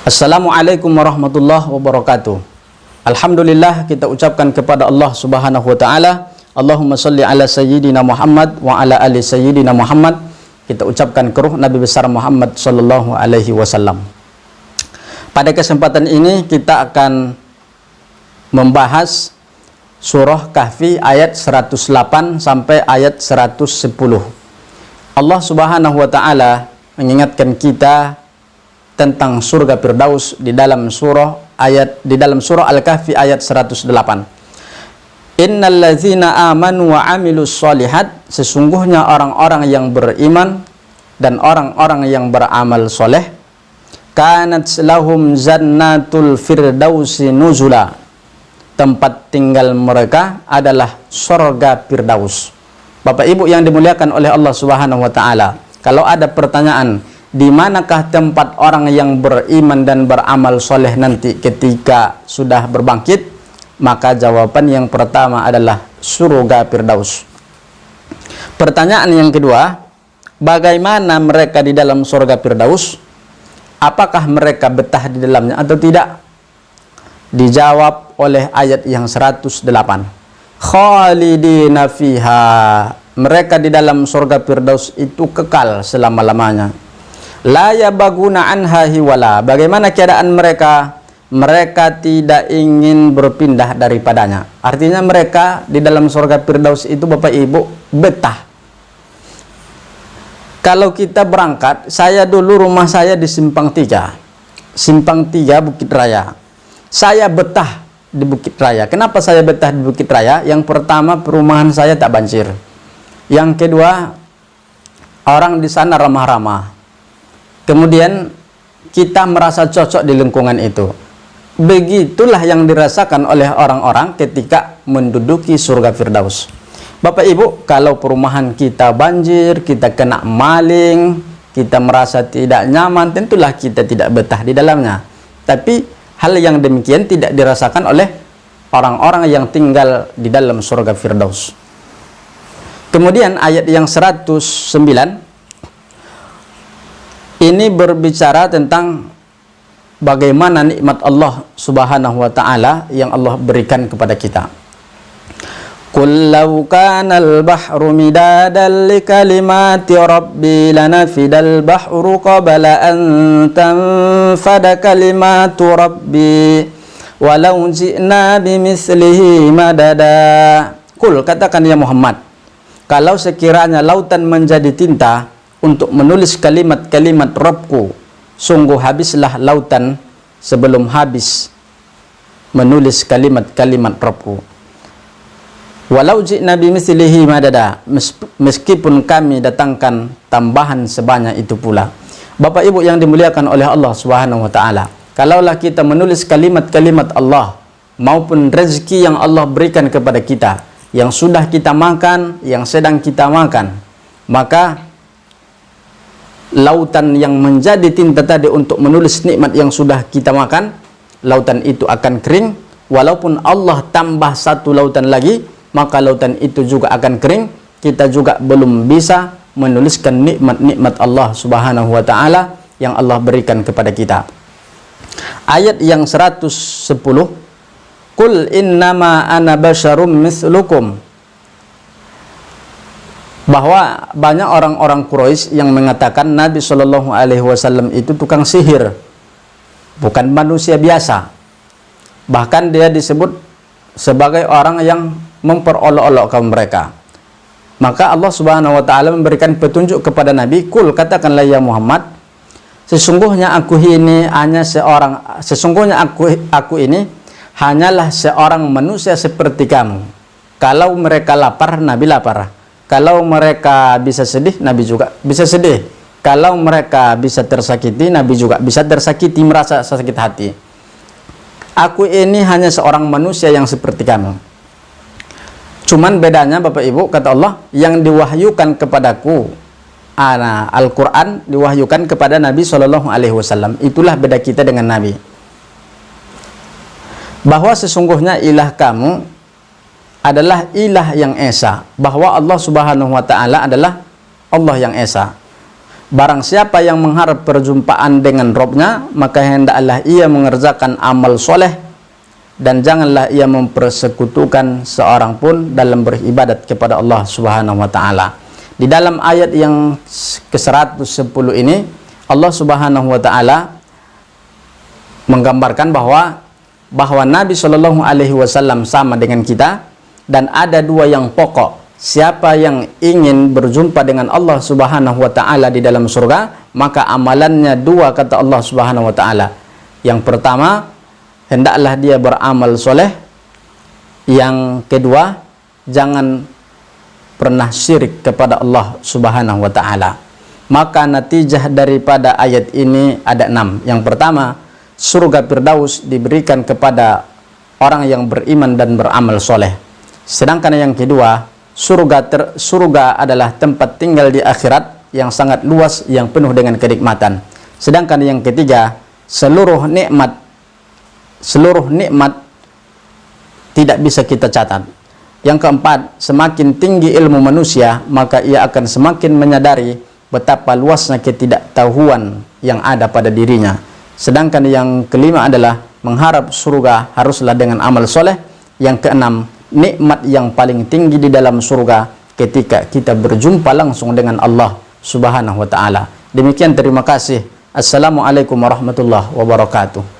Assalamualaikum warahmatullahi wabarakatuh. Alhamdulillah, kita ucapkan kepada Allah Subhanahu wa taala, Allahumma shalli ala sayyidina Muhammad wa ala ali sayyidina Muhammad. Kita ucapkan ke ruh Nabi besar Muhammad sallallahu alaihi wasallam. Pada kesempatan ini kita akan membahas surah Kahfi ayat 108 sampai ayat 110. Allah Subhanahu wa taala mengingatkan kita tentang surga Firdaus di dalam surah Al-Kahfi ayat 108. Innallazina amanu wa amilus solihat, sesungguhnya orang-orang yang beriman dan orang-orang yang beramal soleh, kanat lahum jannatul firdausi nuzula, tempat tinggal mereka adalah surga Firdaus. Bapak Ibu yang dimuliakan oleh Allah Subhanahu wa taala, kalau ada pertanyaan, di manakah tempat orang yang beriman dan beramal soleh nanti ketika sudah berbangkit? Maka jawaban yang pertama adalah surga Firdaus. Pertanyaan yang kedua, bagaimana mereka di dalam surga Firdaus? Apakah mereka betah di dalamnya atau tidak? Dijawab oleh ayat yang 108. Khalidina fiha, mereka di dalam surga Firdaus itu kekal selama-lamanya. La yabaguna anha hiwala, bagaimana keadaan mereka? Mereka tidak ingin berpindah daripadanya. Artinya mereka di dalam surga Firdaus itu Bapak Ibu betah. Kalau kita berangkat, saya dulu rumah saya di Simpang 3 Bukit Raya. Saya betah di Bukit Raya. Kenapa saya betah di Bukit Raya? Yang pertama, perumahan saya tak banjir. Yang kedua, orang di sana ramah-ramah. Kemudian kita merasa cocok di lingkungan itu. Begitulah yang dirasakan oleh orang-orang ketika menduduki surga Firdaus. Bapak Ibu, kalau perumahan kita banjir, kita kena maling, kita merasa tidak nyaman, tentulah kita tidak betah di dalamnya. Tapi hal yang demikian tidak dirasakan oleh orang-orang yang tinggal di dalam surga Firdaus. Kemudian ayat yang 109 ini berbicara tentang bagaimana nikmat Allah Subhanahu wa taala yang Allah berikan kepada kita. Qul law kana al-bahru midadan li kalimati rabbi lanafidal bahru qabla an tanfada kalimatu rabbi walau ji'na bimithlihi madada. Qul, katakan ya Muhammad, kalau sekiranya lautan menjadi tinta untuk menulis kalimat-kalimat Rabbku, sungguh habislah lautan sebelum habis menulis kalimat-kalimat Rabbku. Walau ji'na bimithlihi madada, meskipun kami datangkan tambahan sebanyak itu pula. Bapak Ibu yang dimuliakan oleh Allah Subhanahu wa taala, kalaulah kita menulis kalimat-kalimat Allah maupun rezeki yang Allah berikan kepada kita, yang sudah kita makan, yang sedang kita makan, maka lautan yang menjadi tinta tadi untuk menulis nikmat yang sudah kita makan, lautan itu akan kering. Walaupun Allah tambah satu lautan lagi, maka lautan itu juga akan kering. Kita juga belum bisa menuliskan nikmat-nikmat Allah Subhanahu wa taala yang Allah berikan kepada kita. Ayat yang 110, Qul innama ana basyarum mislukum, bahwa banyak orang-orang Quraisy yang mengatakan Nabi Shallallahu alaihi wasallam itu tukang sihir, bukan manusia biasa. Bahkan dia disebut sebagai orang yang memperolok-olokkan mereka. Maka Allah Subhanahu wa taala memberikan petunjuk kepada Nabi, Qul, katakanlah ya Muhammad, sesungguhnya aku ini hanyalah seorang manusia seperti kamu. Kalau mereka lapar, Nabi lapar. Kalau mereka bisa sedih, Nabi juga bisa sedih. Kalau mereka bisa tersakiti, Nabi juga bisa tersakiti, merasa sakit hati. Aku ini hanya seorang manusia yang seperti kamu. Cuman bedanya Bapak Ibu, kata Allah, yang diwahyukan kepadaku, Al-Quran diwahyukan kepada Nabi Shallallahu alaihi wasallam. Itulah beda kita dengan Nabi. Bahwa sesungguhnya ilah kamu adalah ilah yang esa, bahwa Allah Subhanahu wa taala adalah Allah yang esa. Barang siapa yang mengharap perjumpaan dengan Robnya, maka hendaklah ia mengerjakan amal soleh, dan janganlah ia mempersekutukan seorang pun dalam beribadat kepada Allah Subhanahu wa taala. Di dalam ayat yang ke-110 ini, Allah Subhanahu wa taala menggambarkan bahwa Nabi Shallallahu alaihi wasallam sama dengan kita, dan ada dua yang pokok. Siapa yang ingin berjumpa dengan Allah Subhanahu wa taala di dalam surga, maka amalannya dua, kata Allah Subhanahu wa taala. Yang pertama, hendaklah dia beramal soleh. Yang kedua, jangan pernah syirik kepada Allah Subhanahu wa taala. Maka natijah daripada ayat ini ada 6. Yang pertama, surga Firdaus diberikan kepada orang yang beriman dan beramal soleh. Sedangkan yang kedua, surga adalah tempat tinggal di akhirat yang sangat luas, yang penuh dengan kenikmatan. Sedangkan yang ketiga, seluruh nikmat tidak bisa kita catat. Yang keempat, semakin tinggi ilmu manusia, maka ia akan semakin menyadari betapa luasnya ketidaktahuan yang ada pada dirinya. Sedangkan yang kelima adalah mengharap surga haruslah dengan amal soleh. Yang keenam, nikmat yang paling tinggi di dalam surga ketika kita berjumpa langsung dengan Allah Subhanahu wa taala. Demikian, terima kasih. Assalamualaikum warahmatullahi wabarakatuh.